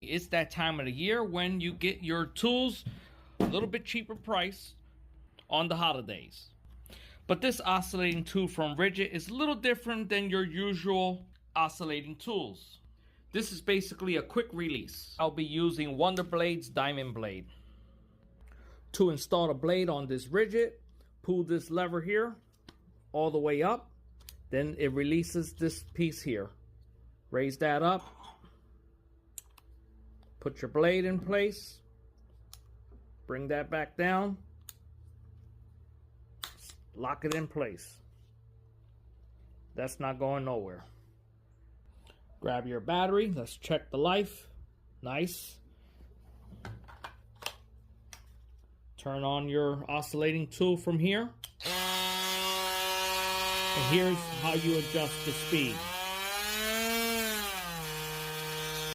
it's that time of the year when you get your tools a little bit cheaper price on the holidays. But this oscillating tool from Rigid is a little different than your usual oscillating tools. This is basically a quick release. I'll be using Wonder Blade's diamond blade. To install the blade on this Rigid, pull this lever here all the way up. Then it releases this piece here. Raise that up. Put your blade in place. Bring that back down. Lock it in place. That's not going nowhere. Grab your battery. Let's check the life. Nice. Turn on your oscillating tool from here. And here's how you adjust the speed.